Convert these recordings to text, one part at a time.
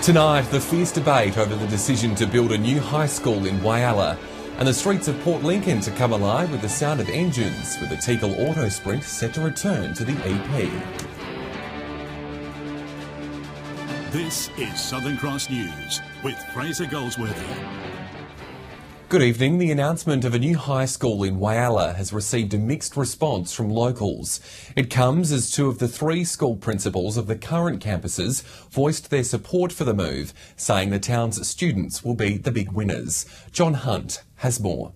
Tonight, the fierce debate over the decision to build a new high school in Whyalla, and the streets of Port Lincoln to come alive with the sound of engines, with the Tegel Auto Sprint set to return to the EP. This is Southern Cross News with Fraser Goldsworthy. Good evening. The announcement of a new high school in Whyalla has received a mixed response from locals. It comes as two of the three school principals of the current campuses voiced their support for the move, saying the town's students will be the big winners. John Hunt has more.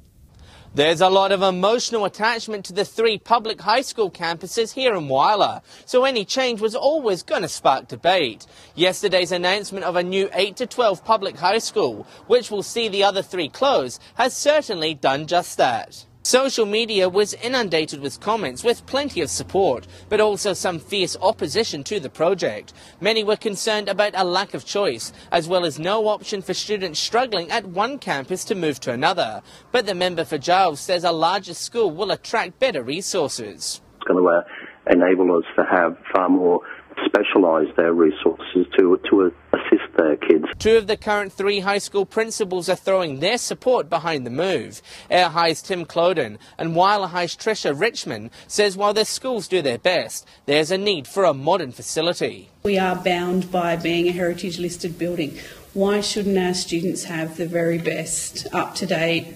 There's a lot of emotional attachment to the three public high school campuses here in Whyalla, so any change was always going to spark debate. Yesterday's announcement of a new 8 to 12 public high school, which will see the other three close, has certainly done just that. Social media was inundated with comments with plenty of support, but also some fierce opposition to the project. Many were concerned about a lack of choice, as well as no option for students struggling at one campus to move to another. But the member for Giles says a larger school will attract better resources. It's going to enable us to have far more specialised resources to assist their kids. Two of the current three high school principals are throwing their support behind the move. Ayr High's Tim Cloden and Whyalla High's Tricia Richmond says while their schools do their best, there's a need for a modern facility. We are bound by being a heritage listed building. Why shouldn't our students have the very best up-to-date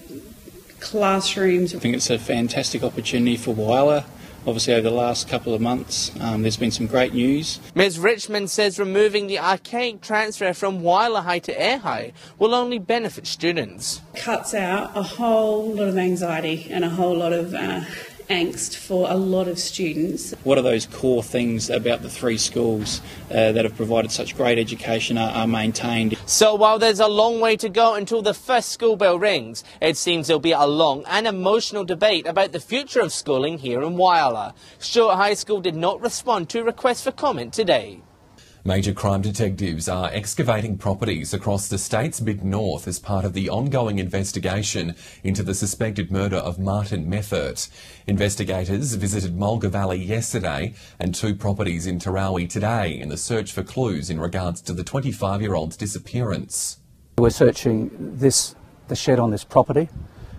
classrooms? I think it's a fantastic opportunity for Whyalla. Obviously, over the last couple of months, there's been some great news. Ms Richmond says removing the archaic transfer from Whyalla High to Ayr High will only benefit students. Cuts out a whole lot of anxiety and a whole lot of angst for a lot of students. What are those core things about the three schools that have provided such great education are maintained? So while there's a long way to go until the first school bell rings, it seems there'll be a long and emotional debate about the future of schooling here in Whyalla. Stuart High School did not respond to requests for comment today. Major crime detectives are excavating properties across the state's mid-north as part of the ongoing investigation into the suspected murder of Martin Meffert. Investigators visited Mulga Valley yesterday and two properties in Tarawi today in the search for clues in regards to the 25-year-old's disappearance. We're searching the shed on this property,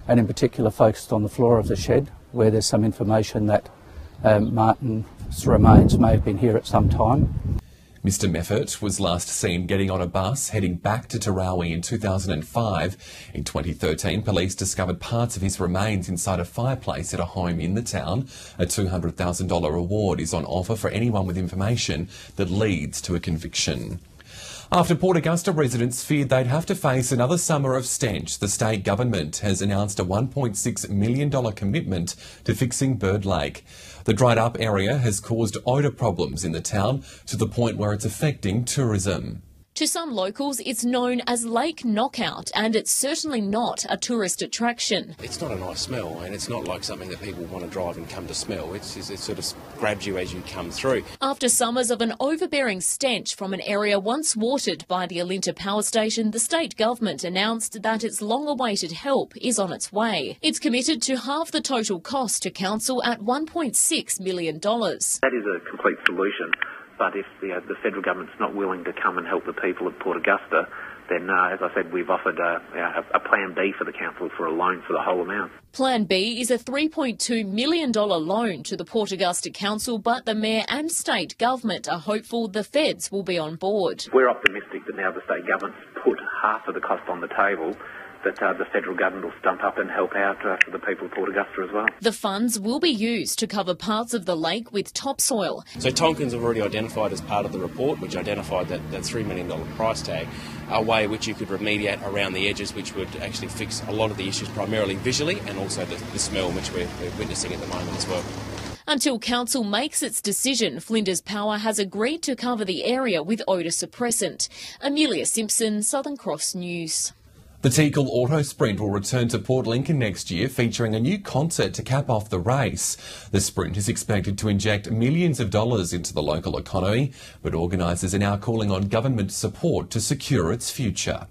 and in particular focused on the floor of the shed, where there's some information that Martin's remains may have been here at some time. Mr Meffert was last seen getting on a bus heading back to Tarawi in 2005. In 2013, police discovered parts of his remains inside a fireplace at a home in the town. A $200,000 reward is on offer for anyone with information that leads to a conviction. After Port Augusta residents feared they'd have to face another summer of stench, the state government has announced a $1.6 million commitment to fixing Bird Lake. The dried up area has caused odour problems in the town to the point where it's affecting tourism. To some locals, it's known as Lake Knockout, and it's certainly not a tourist attraction. It's not a nice smell, and it's not like something that people want to drive and come to smell. It sort of grabs you as you come through. After summers of an overbearing stench from an area once watered by the Alinta Power Station, the state government announced that its long-awaited help is on its way. It's committed to halve the total cost to council at $1.6 million. That is a complete solution. But if the federal government's not willing to come and help the people of Port Augusta, then, as I said, we've offered a Plan B for the council for a loan for the whole amount. Plan B is a $3.2 million loan to the Port Augusta Council, but the Mayor and state government are hopeful the feds will be on board. We're optimistic that now the state government's put half of the cost on the table, that the federal government will stump up and help out for the people of Port Augusta as well. The funds will be used to cover parts of the lake with topsoil. So Tonkins have already identified as part of the report, which identified that $3 million price tag, a way which you could remediate around the edges, which would actually fix a lot of the issues primarily visually and also the smell which we're witnessing at the moment as well. Until council makes its decision, Flinders Power has agreed to cover the area with odour suppressant. Amelia Simpson, Southern Cross News. The Tegel Auto Sprint will return to Port Lincoln next year, featuring a new concert to cap off the race. The sprint is expected to inject millions of dollars into the local economy, but organisers are now calling on government support to secure its future.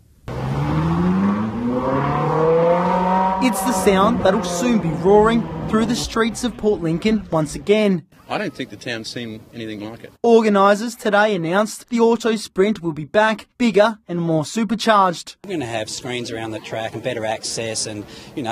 It's the sound that'll soon be roaring through the streets of Port Lincoln once again. I don't think the town's seen anything like it. Organisers today announced the Auto Sprint will be back, bigger and more supercharged. We're going to have screens around the track and better access and,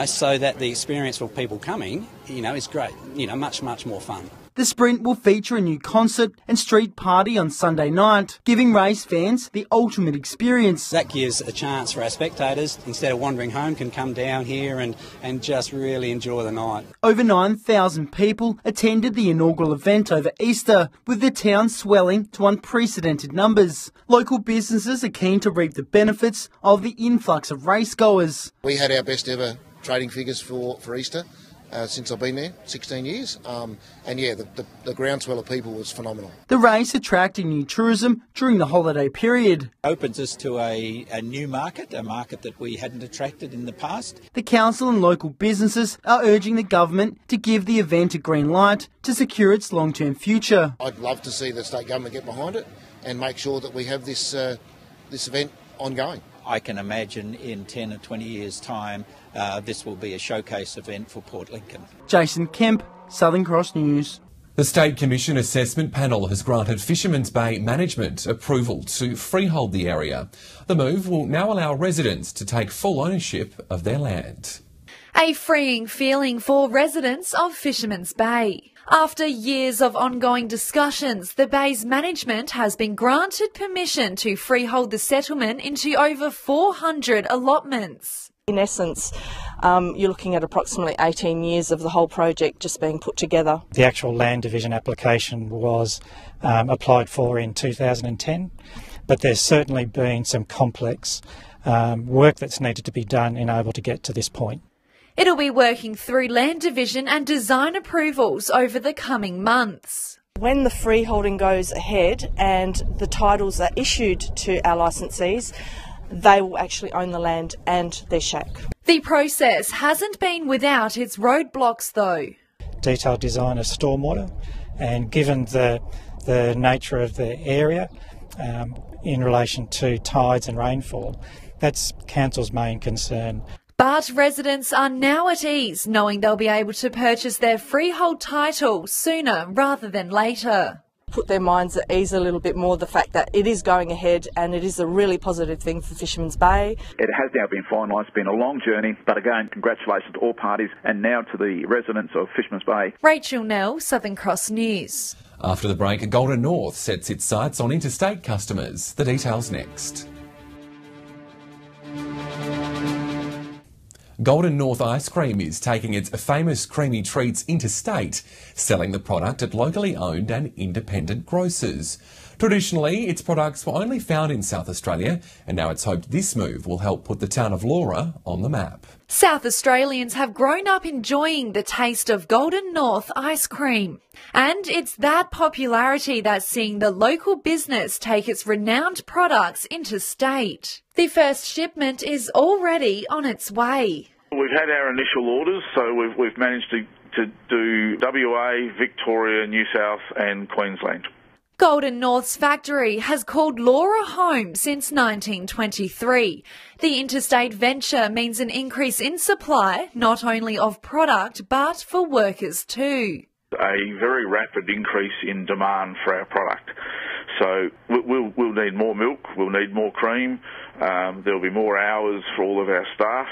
so that the experience for people coming, is great, much, much more fun. The sprint will feature a new concert and street party on Sunday night, giving race fans the ultimate experience. That gives a chance for our spectators, instead of wandering home, can come down here and just really enjoy the night. Over 9,000 people attended the inaugural event over Easter, with the town swelling to unprecedented numbers. Local businesses are keen to reap the benefits of the influx of racegoers. We had our best ever trading figures for Easter. Since I've been there, 16 years. The groundswell of people was phenomenal. The race attracted new tourism during the holiday period. Opens us to a new market, a market that we hadn't attracted in the past. The council and local businesses are urging the government to give the event a green light to secure its long-term future. I'd love to see the state government get behind it and make sure that we have this event ongoing. I can imagine in 10 or 20 years' time, this will be a showcase event for Port Lincoln. Jason Kemp, Southern Cross News. The State Commission Assessment Panel has granted Fisherman's Bay Management approval to freehold the area. The move will now allow residents to take full ownership of their land. A freeing feeling for residents of Fisherman's Bay. After years of ongoing discussions, the Bay's management has been granted permission to freehold the settlement into over 400 allotments. In essence, you're looking at approximately 18 years of the whole project just being put together. The actual land division application was applied for in 2010, but there's certainly been some complex work that's needed to be done in able to get to this point. It'll be working through land division and design approvals over the coming months. When the freeholding goes ahead and the titles are issued to our licensees, they will actually own the land and their shack. The process hasn't been without its roadblocks though. Detailed design of stormwater, and given the nature of the area in relation to tides and rainfall, that's Council's main concern. But residents are now at ease, knowing they'll be able to purchase their freehold title sooner rather than later. Put their minds at ease a little bit more, the fact that it is going ahead and it is a really positive thing for Fisherman's Bay. It has now been finalised. It's been a long journey, but again, congratulations to all parties and now to the residents of Fisherman's Bay. Rachel Nell, Southern Cross News. After the break, Golden North sets its sights on interstate customers. The details next. Golden North Ice Cream is taking its famous creamy treats interstate, selling the product at locally owned and independent grocers. Traditionally, its products were only found in South Australia, and now it's hoped this move will help put the town of Laura on the map. South Australians have grown up enjoying the taste of Golden North ice cream. And it's that popularity that's seeing the local business take its renowned products interstate. The first shipment is already on its way. We've had our initial orders, so we've managed to do WA, Victoria, New South and Queensland. Golden North's factory has called Laura home since 1923. The interstate venture means an increase in supply, not only of product, but for workers too. A very rapid increase in demand for our product. So we'll need more milk, we'll need more cream, there'll be more hours for all of our staff,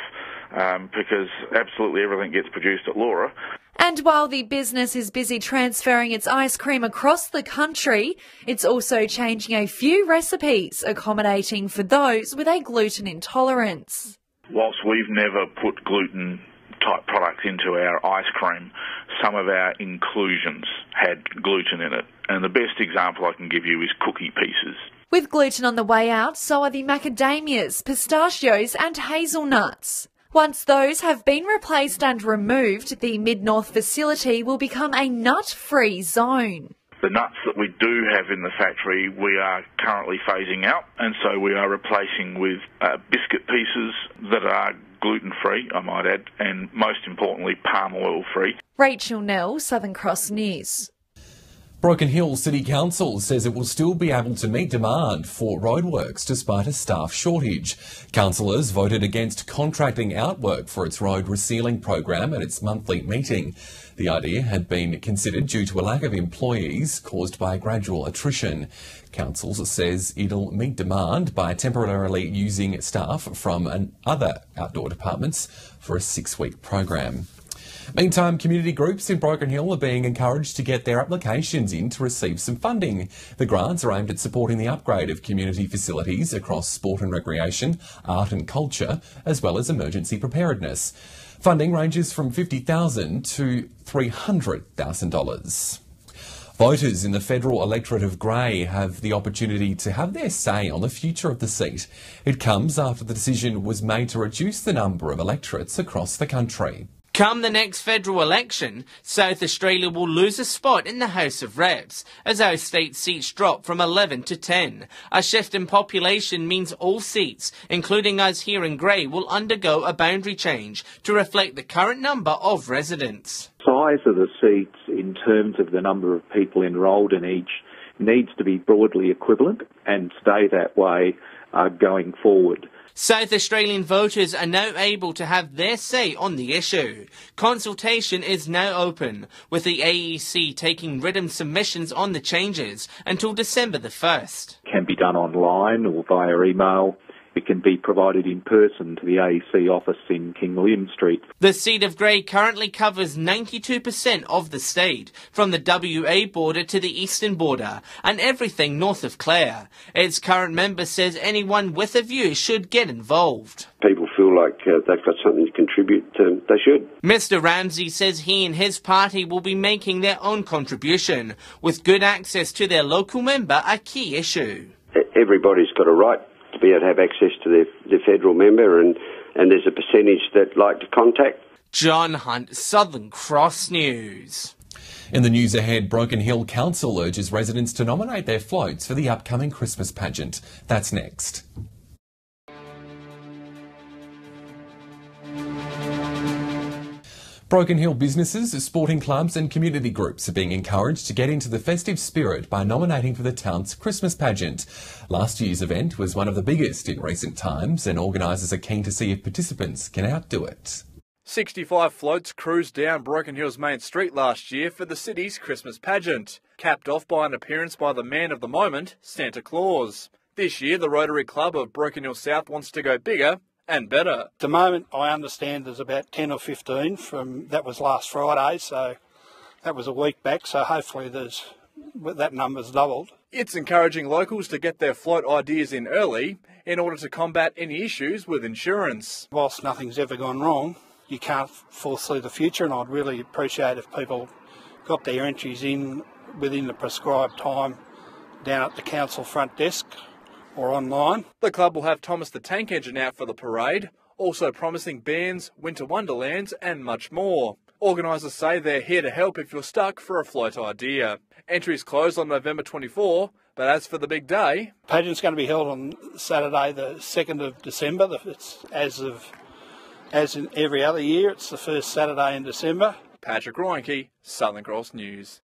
because absolutely everything gets produced at Laura. And while the business is busy transferring its ice cream across the country, it's also changing a few recipes, accommodating for those with a gluten intolerance. Whilst we've never put gluten-type products into our ice cream, some of our inclusions had gluten in it. And the best example I can give you is cookie pieces. With gluten on the way out, so are the macadamias, pistachios and hazelnuts. Once those have been replaced and removed, the Mid-North facility will become a nut-free zone. The nuts that we do have in the factory we are currently phasing out, and so we are replacing with biscuit pieces that are gluten-free, I might add, and most importantly palm oil-free. Rachel Nell, Southern Cross News. Broken Hill City Council says it will still be able to meet demand for roadworks despite a staff shortage. Councillors voted against contracting out work for its road resealing program at its monthly meeting. The idea had been considered due to a lack of employees caused by gradual attrition. Council says it'll meet demand by temporarily using staff from other outdoor departments for a 6-week program. Meantime, community groups in Broken Hill are being encouraged to get their applications in to receive some funding. The grants are aimed at supporting the upgrade of community facilities across sport and recreation, art and culture, as well as emergency preparedness. Funding ranges from $50,000 to $300,000. Voters in the federal electorate of Grey have the opportunity to have their say on the future of the seat. It comes after the decision was made to reduce the number of electorates across the country. Come the next federal election, South Australia will lose a spot in the House of Reps as our state seats drop from 11 to 10. A shift in population means all seats, including us here in Grey, will undergo a boundary change to reflect the current number of residents. Size of the seats in terms of the number of people enrolled in each needs to be broadly equivalent and stay that way going forward. South Australian voters are now able to have their say on the issue. Consultation is now open, with the AEC taking written submissions on the changes until December the 1st. It can be done online or via email. It can be provided in person to the AEC office in King William Street. The seat of Grey currently covers 92% of the state, from the WA border to the eastern border, and everything north of Clare. Its current member says anyone with a view should get involved. People feel like they've got something to contribute, they should. Mr Ramsey says he and his party will be making their own contribution, with good access to their local member a key issue. Everybody's got a right to be able to have access to their federal member, and there's a percentage that like to contact. John Hunt, Southern Cross News. In the news ahead, Broken Hill Council urges residents to nominate their floats for the upcoming Christmas pageant. That's next. Broken Hill businesses, sporting clubs and community groups are being encouraged to get into the festive spirit by nominating for the town's Christmas pageant. Last year's event was one of the biggest in recent times, and organisers are keen to see if participants can outdo it. 65 floats cruised down Broken Hill's main street last year for the city's Christmas pageant, capped off by an appearance by the man of the moment, Santa Claus. This year, the Rotary Club of Broken Hill South wants to go bigger and better. At the moment, I understand there's about 10 or 15 that was last Friday, so that was a week back, so hopefully that number's doubled. It's encouraging locals to get their float ideas in early in order to combat any issues with insurance. Whilst nothing's ever gone wrong, you can't foresee the future, and I'd really appreciate if people got their entries in within the prescribed time down at the council front desk or online. The club will have Thomas the Tank Engine out for the parade, also promising bands, winter wonderlands and much more. Organisers say they're here to help if you're stuck for a float idea. Entries close on November 24, but as for the big day... Pageant's going to be held on Saturday the 2nd of December. It's as in every other year, it's the first Saturday in December. Patrick Roinke, Southern Cross News.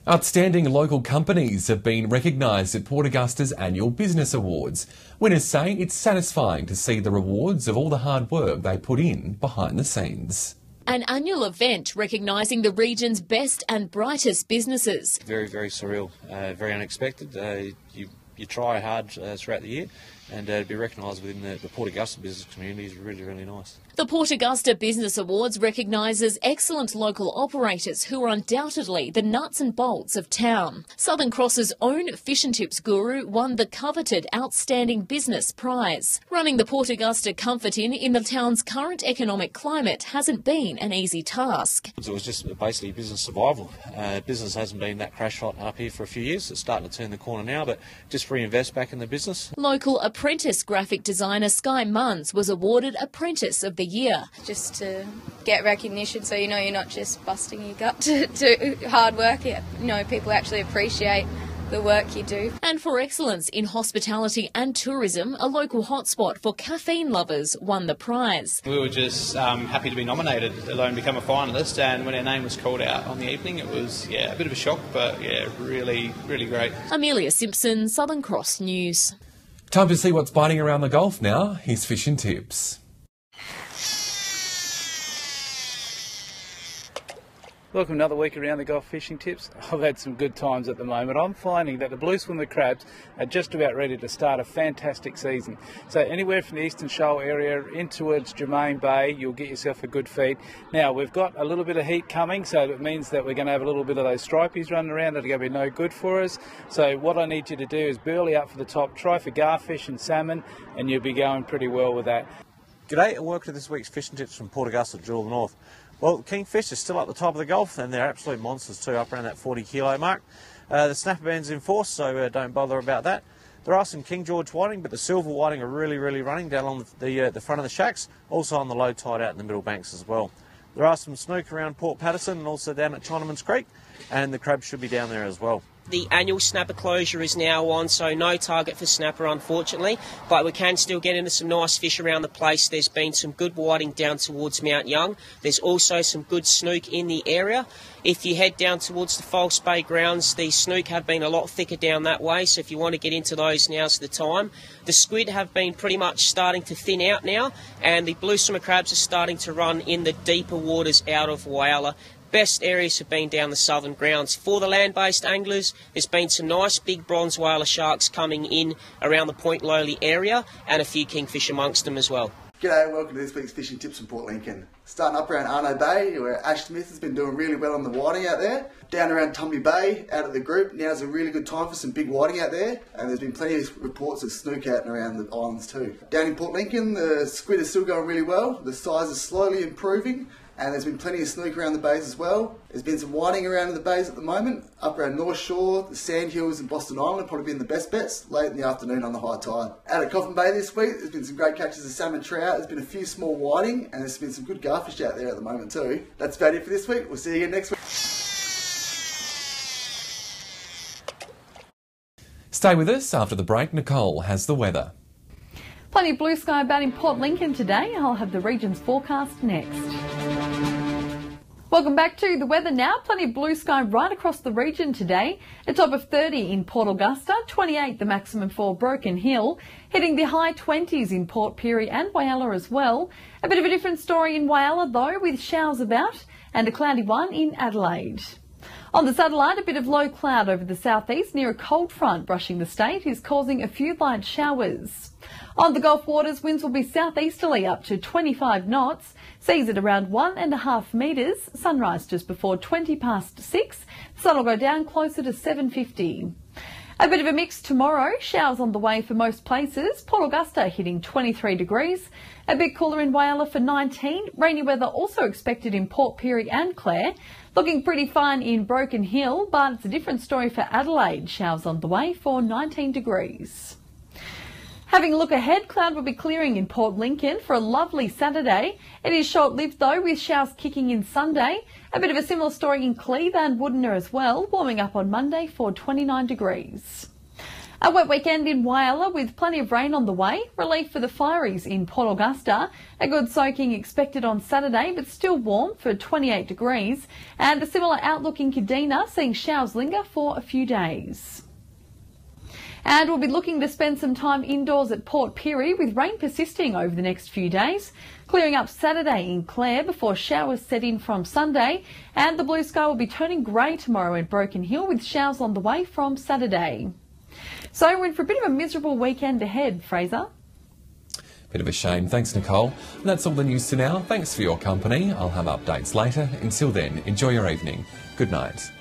Outstanding local companies have been recognised at Port Augusta's annual Business Awards. Winners say it's satisfying to see the rewards of all the hard work they put in behind the scenes. An annual event recognising the region's best and brightest businesses. Very, very surreal, very unexpected. You try hard throughout the year, and to be recognised within the Port Augusta business community is really, really nice. The Port Augusta Business Awards recognises excellent local operators who are undoubtedly the nuts and bolts of town. Southern Cross's own fish and chips guru won the coveted Outstanding Business Prize. Running the Port Augusta Comfort Inn in the town's current economic climate hasn't been an easy task. It was just basically business survival. Business hasn't been that crash hot up here for a few years. It's starting to turn the corner now, but just reinvest back in the business. Local apprentice graphic designer Sky Munns was awarded Apprentice of the Year. Just to get recognition, so you know you're not just busting your gut to do hard work. You know, people actually appreciate the work you do. And for excellence in hospitality and tourism, a local hotspot for caffeine lovers won the prize. We were just happy to be nominated, let alone become a finalist, and when our name was called out on the evening, it was a bit of a shock, but really, really great. Amelia Simpson, Southern Cross News. Time to see what's biting around the Gulf now. Here's Fishing Tips. Welcome to another week around the Gulf Fishing Tips. I've had some good times at the moment. I'm finding that the blue swimmer crabs are just about ready to start a fantastic season. So anywhere from the Eastern Shoal area in towards Germain Bay, you'll get yourself a good feed. Now, we've got a little bit of heat coming, so it means that we're going to have a little bit of those stripies running around that are going to be no good for us. So what I need you to do is burley up for the top, try for garfish and salmon, and you'll be going pretty well with that. G'day and welcome to this week's Fishing Tips from Port Augusta, Jewel North. Well, the kingfish is still up the top of the Gulf, and they're absolute monsters too, up around that 40 kilo mark. The snapper band's in force, so don't bother about that. There are some King George whiting, but the silver whiting are really running down on the front of the shacks, also on the low tide out in the middle banks as well. There are some snook around Port Patterson and also down at Chinaman's Creek, and the crabs should be down there as well. The annual snapper closure is now on, so no target for snapper, unfortunately, but we can still get into some nice fish around the place. There's been some good whiting down towards Mount Young. There's also some good snook in the area. If you head down towards the False Bay grounds, the snook have been a lot thicker down that way, so if you want to get into those, now's the time. The squid have been pretty much starting to thin out now, and the blue swimmer crabs are starting to run in the deeper waters out of Whyalla. Best areas have been down the southern grounds. For the land-based anglers, there's been some nice big bronze whaler sharks coming in around the Point Lowly area, and a few kingfish amongst them as well. G'day and welcome to this week's Fishing Tips from Port Lincoln. Starting up around Arno Bay, where Ash Smith has been doing really well on the whiting out there. Down around Tumby Bay, out of the group, now's a really good time for some big whiting out there, and there's been plenty of reports of snook out and around the islands too. Down in Port Lincoln, the squid is still going really well. The size is slowly improving, and there's been plenty of snook around the bays as well. There's been some whiting around in the bays at the moment. Up around North Shore, the Sandhills and Boston Island have probably been the best bets late in the afternoon on the high tide. Out at Coffin Bay this week, there's been some great catches of salmon trout. There's been a few small whiting, and there's been some good garfish out there at the moment too. That's about it for this week. We'll see you again next week. Stay with us. After the break, Nicole has the weather. Plenty of blue sky about in Port Lincoln today. I'll have the region's forecast next. Welcome back to the weather now. Plenty of blue sky right across the region today. A top of 30 in Port Augusta, 28 the maximum for Broken Hill, hitting the high 20s in Port Pirie and Whyalla as well. A bit of a different story in Whyalla though, with showers about and a cloudy one in Adelaide. On the satellite, a bit of low cloud over the southeast near a cold front brushing the state is causing a few light showers. On the Gulf waters, winds will be southeasterly up to 25 knots, seas at around 1.5 metres, sunrise just before 20 past 6, the sun will go down closer to 7:50. A bit of a mix tomorrow, showers on the way for most places, Port Augusta hitting 23 degrees, a bit cooler in Whyalla for 19, rainy weather also expected in Port Pirie and Clare, looking pretty fine in Broken Hill, but it's a different story for Adelaide, showers on the way for 19 degrees. Having a look ahead, cloud will be clearing in Port Lincoln for a lovely Saturday. It is short-lived though, with showers kicking in Sunday. A bit of a similar story in Cleve and Woodner as well, warming up on Monday for 29 degrees. A wet weekend in Whyalla with plenty of rain on the way. Relief for the fireys in Port Augusta. A good soaking expected on Saturday, but still warm for 28 degrees. And a similar outlook in Kadina, seeing showers linger for a few days. And we'll be looking to spend some time indoors at Port Pirie with rain persisting over the next few days. Clearing up Saturday in Clare before showers set in from Sunday. And the blue sky will be turning grey tomorrow at Broken Hill with showers on the way from Saturday. So we're in for a bit of a miserable weekend ahead, Fraser. Bit of a shame. Thanks, Nicole. And that's all the news for now. Thanks for your company. I'll have updates later. Until then, enjoy your evening. Good night.